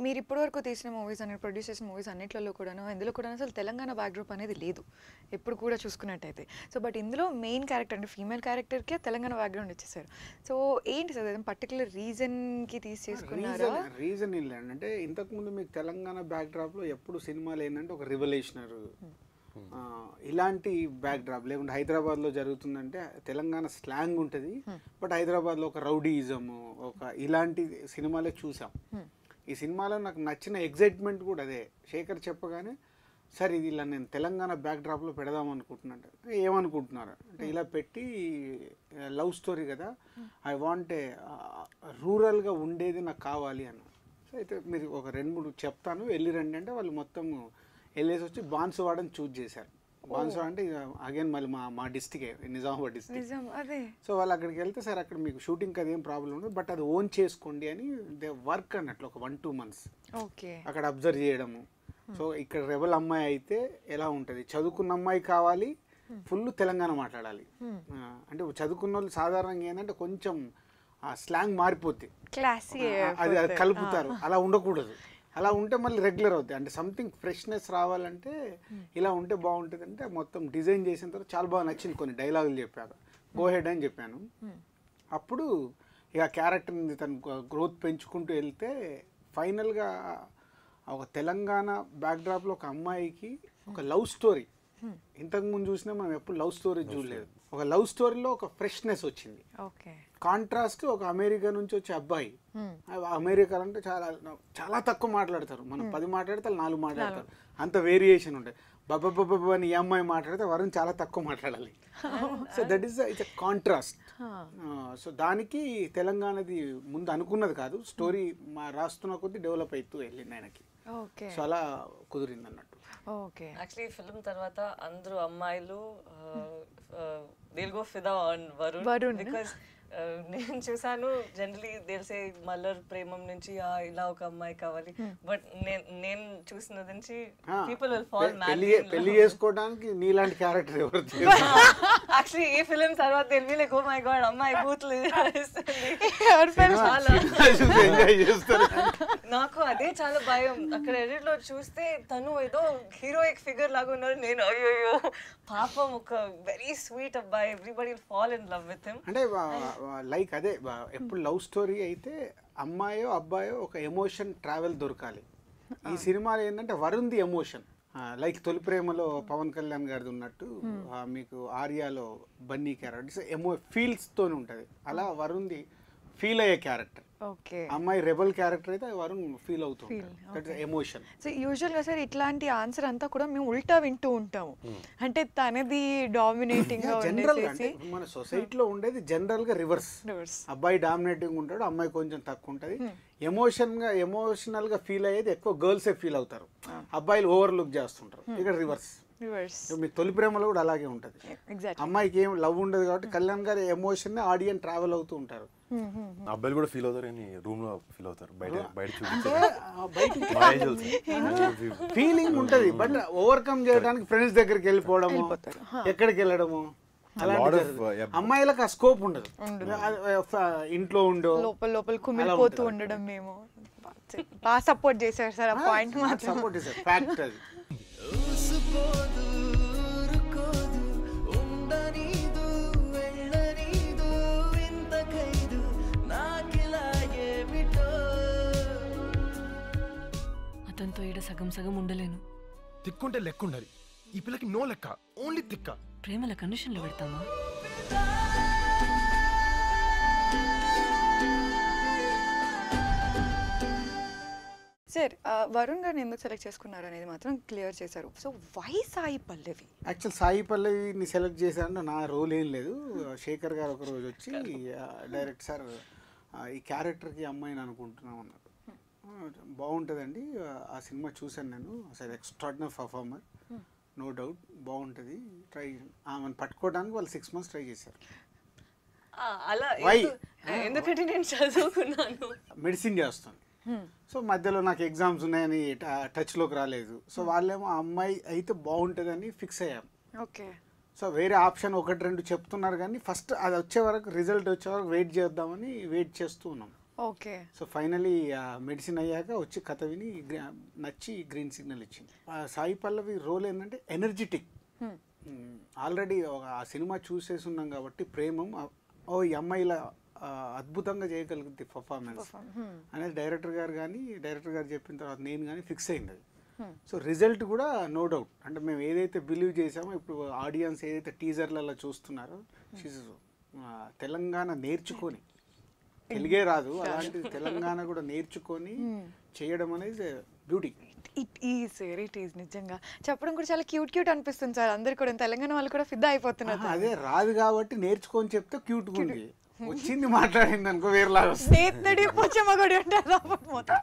మీరు ఇప్పటివరకు తీసిన మూవీస్ అని ప్రొడ్యూస్ చేసిన మూవీస్ అన్నిట్లలో కూడాను ఇందులో కూడా అసలు తెలంగాణ బ్యాక్డ్రాప్ అనేది లేదు ఎప్పుడు కూడా చూసుకున్నట్టయితే. సో బట్ ఇందులో మెయిన్ క్యారెక్టర్ అంటే ఫీమేల్ క్యారెక్టర్కే తెలంగాణ బ్యాక్గ్రౌండ్ ఇచ్చేసారు. సో ఏంటి సార్ ఏదైనా పర్టికులర్ రీజన్కి తీసి చేసుకున్నారా? రీజన్ ఇల్లండి. అంటే ఇంతకుముందు మీకు తెలంగాణ బ్యాక్డ్రాప్లో ఎప్పుడు సినిమాలు ఏంటంటే ఒక రివల్యూషనర్ ఇలాంటి బ్యాక్డ్రాప్ లేకుంటే హైదరాబాద్లో జరుగుతుందంటే తెలంగాణ స్లాంగ్ ఉంటుంది, బట్ హైదరాబాద్లో ఒక రౌడీయిజము ఒక ఇలాంటి సినిమాలే చూసాం. ఈ సినిమాలో నాకు నచ్చిన ఎగ్జైట్మెంట్ కూడా అదే. శేఖర్ చెప్పగానే సార్ ఇది ఇలా నేను తెలంగాణ బ్యాక్డ్రాప్లో పెడదాం అనుకుంటున్నాను. ఏమనుకుంటున్నారు అంటే ఇలా పెట్టి లవ్ స్టోరీ కదా, ఐ వాంట్ ఏ రూరల్గా ఉండేది నాకు కావాలి అన్న. సో అయితే మీరు ఒక 2-3 చెప్తాను వెళ్ళి రండి అంటే వాళ్ళు మొత్తం వెళ్ళేసి వచ్చి బాన్సువాడని చూజ్ చేశారు. బాన్సువాడ అంటే అగైన్ మళ్ళీ మా డిస్టికే నిజామాబాద్ డిస్టిక్. సో వాళ్ళు అక్కడికి వెళ్తే సార్ అక్కడ మీకు షూటింగ్కి అదేం ప్రాబ్లం ఉండదు, బట్ అది ఓన్ చేసుకోండి అని దే వర్క్ అన్నట్లు ఒక 1-2 months అక్కడ అబ్జర్వ్ చేయడము. సో ఇక్కడ రెబల్ అమ్మాయి అయితే ఎలా ఉంటుంది, చదువుకున్న అమ్మాయి కావాలి, ఫుల్ తెలంగాణ మాట్లాడాలి. అంటే చదువుకున్న వాళ్ళు సాధారణంగా ఏంటంటే కొంచెం స్లాంగ్ మారిపోద్ది, అది కలుపుతారు, అలా ఉండకూడదు. అలా ఉంటే మళ్ళీ రెగ్యులర్ అవుతాయి. అంటే సంథింగ్ ఫ్రెష్నెస్ రావాలంటే ఇలా ఉంటే బాగుంటుంది. అంటే మొత్తం డిజైన్ చేసిన తర్వాత చాలా బాగా నచ్చింది. కొన్ని డైలాగులు చెప్పారు, గో హెడ్ అని చెప్పాను. అప్పుడు ఇక క్యారెక్టర్ని తను గ్రోత్ పెంచుకుంటూ వెళ్తే ఫైనల్గా ఒక తెలంగాణ బ్యాక్డ్రాప్లో ఒక అమ్మాయికి ఒక లవ్ స్టోరీ, ఇంతకుముందు చూసినా మనం ఎప్పుడు లవ్ స్టోరీ చూడలేదు. ఒక లవ్ స్టోరీలో ఒక ఫ్రెష్నెస్ వచ్చింది. కాంట్రాస్ట్ ఒక అమెరికా నుంచి వచ్చే అబ్బాయి, అమెరికా అంటే చాలా చాలా తక్కువ మాట్లాడతారు. మనం 10 మాట్లాడితే 4 మాట్లాడతారు, అంత వేరియేషన్ ఉంటాయి. బబ్బబ్బబ్బ అని ఈ అమ్మాయి మాట్లాడితే వరుణ్ చాలా తక్కువ మాట్లాడాలి. So that is it's a contrast. So దానికి తెలంగాణది ముందు అనుకున్నది కాదు, స్టోరీ రాస్తున్న కొద్దీ డెవలప్ అవుతూ వెళ్ళింది ఆయనకి. సో అలా కుదిరింది అన్నట్టు. యాక్చువల్లీ ఫిల్మ్ తర్వాత అందరూ అమ్మాయిలు they'll go fida on Varun because నేను చూసాను జనరలీ తెలిసే మల్లర్ ప్రేమం నుంచి ఇలా ఒక అమ్మాయి కావాలి, బట్ నేను చూసిన నుంచి పీపుల్ విల్ ఫాల్ మ్యాడ్. పెళ్లి చేసుకోవడానికి నీలాంటి క్యారెక్టర్ ఎవరు? యాక్చువల్లీ ఈ ఫిల్మ్ తర్వాత తెలివి లైక్ ఓ మై గాడ్ అమ్మాయి బూత్లు నాకు అదే చాలా భయం. అక్కడ ఎడిట్ లో చూస్తే తను ఏదో హీరోయిక్ ఫిగర్ లాగా ఉన్నారు, నేను అయ్యో పాపం ఒక వెరీ స్వీట్ అబ్బాయి, everybody will fall in love with him. అంటే లైక్ అదే ఎప్పుడు లవ్ స్టోరీ అయితే అమ్మాయో అబ్బాయో ఒక ఎమోషన్ ట్రావెల్ దొరకాలి. ఈ సినిమాలో ఏంటంటే వరుణ్ది ఎమోషన్ లైక్ తొలి ప్రేమలో పవన్ కళ్యాణ్ గారిది ఉన్నట్టు మీకు ఆర్యాలో బన్నీ క్యారెక్టర్ ఫీల్స్ తోనే ఉంటుంది. అలా వరుణ్ది ఫీల్ అయ్యే క్యారెక్టర్. అమ్మాయి రెబల్ క్యారెక్టర్ అయితే వరుణ్ ఫీల్ అవుతుంది, ఎమోషన్. సో యూజువల్గా సార్ ఇట్లాంటి ఆన్సర్ అంతా కూడా మేము ఉల్టా వింటూ ఉంటాము. అంటే తనది డామినేటింగ్ మన సొసైటీలో ఉండేది జనరల్ గా రివర్స్. అబ్బాయి డామినేటింగ్ ఉంటాడు, అమ్మాయి కొంచెం తక్కువ ఉంటుంది. ఎమోషనల్ గా ఫీల్ అయ్యేది ఎక్కువ గర్ల్సే ఫీల్ అవుతారు, అబ్బాయిలు ఓవర్లుక్ చేస్తుంటారు. ఇక్కడ రివర్స్. మీ తొలి ప్రేమలో కూడా అలాగే ఉంటది. అమ్మాయికి ఏం లవ్ ఉండదు కాబట్టి కళ్యాణ్ గారి ఎమోషన్ ఆడియన్స్ ట్రావెల్ అవుతూ ఉంటారు. అబ్బాయిలు కూడా ఫీల్ అవుతారు కానీ రూమ్ లో ఫీల్ అవుతారు, బయట ఫీలింగ్ ఉంటది. బట్ ఓవర్కమ్ చేయడానికి ఫ్రెండ్స్ దగ్గరికి వెళ్ళిపోవడము, ఎక్కడికి వెళ్ళడము, అమ్మాయిలకు ఆ స్కోప్ ఉండదు. ఇంట్లో ఉండో లోపల కుమిలిపోతూ ఉండడం. మేము బాగా సపోర్ట్ చేశారు సార్ ఆ పాయింట్. సపోర్ట్ చేశారు, ఫ్యాక్ట్ అది. అతనితో ఈడ సగం సగం ఉండలేను. తిక్కుంటే లెక్క ఉండాలి, ఈ పిల్లకి నో లెక్క, ఓన్లీ తిక్క. ప్రేమల కండిషన్లో పెడతామా? సార్ వరుణ్ గారిని ఎందుకు సెలెక్ట్ చేసుకున్నారు అనేది మాత్రం క్లియర్ చేశారు. So why Sai Pallavi? Actual Sai పల్లవిని సెలెక్ట్ చేశారంటే నా రోల్ ఏం లేదు. శేఖర్ గారు ఒకరోజు వచ్చి డైరెక్ట్ సార్ ఈ క్యారెక్టర్కి అమ్మాయిని అనుకుంటున్నాం అన్నారు. బాగుంటుందండి, ఆ సినిమా చూశాను నేను, అసలు ఎక్స్ట్రాడినరీ పర్ఫార్మర్, నో డౌట్ బాగుంటుంది, ట్రై. ఆమెను పట్టుకోవడానికి వాళ్ళు 6 months ట్రై చేశారు. అలా ఎందుకంటే నేను చదువుకున్నాను, మెడిసిన్ చేస్తాను. సో మధ్యలో నాకు ఎగ్జామ్స్ ఉన్నాయని టచ్లోకి రాలేదు. సో వాళ్ళేమో ఆ అమ్మాయి అయితే బాగుంటుందని ఫిక్స్ అయ్యాం. ఓకే. సో వేరే ఆప్షన్ 1-2 చెప్తున్నారు కానీ ఫస్ట్ అది వచ్చే వరకు, రిజల్ట్ వచ్చే వరకు వెయిట్ చేద్దామని వెయిట్ చేస్తూ ఉన్నాం. ఓకే. సో ఫైనలీ మెడిసిన్ అయ్యాక వచ్చి కథ విని నచ్చి గ్రీన్ సిగ్నల్ ఇచ్చింది. సాయి పల్లవి రోల్ ఏంటంటే ఎనర్జెటిక్. ఆల్రెడీ ఆ సినిమా చూసేసి ఉన్నాం కాబట్టి ప్రేమం ఈ అమ్మాయిల అద్భుతంగా చేయగలుగుతుంది పర్ఫార్మెన్స్ అనేది డైరెక్టర్ గారు చెప్పిన తర్వాత నేను కానీ ఫిక్స్ అయింది అది. సో రిజల్ట్ కూడా నో డౌట్. అంటే మేము ఏదైతే బిలీవ్ చేసామో ఇప్పుడు ఆడియన్స్ ఏదైతే టీజర్లలో చూస్తున్నారో తెలంగాణ నేర్చుకొని, తెలుగే రాదు అలాంటి తెలంగాణ కూడా నేర్చుకొని చేయడం అనేది బ్యూటీ. ఇట్ ఈజ్ నిజంగా చెప్పడం కూడా చాలా క్యూట్ అనిపిస్తుంది సార్. అందరు కూడా తెలంగాణ వాళ్ళు కూడా ఫిదా అయిపోతున్నారు. అదే రాదు కాబట్టి నేర్చుకొని చెప్తే క్యూట్గా ఉంది, వచ్చింది మాట్లాడింది అనుకో వేరేలాగా వస్తుంది. మొత్తం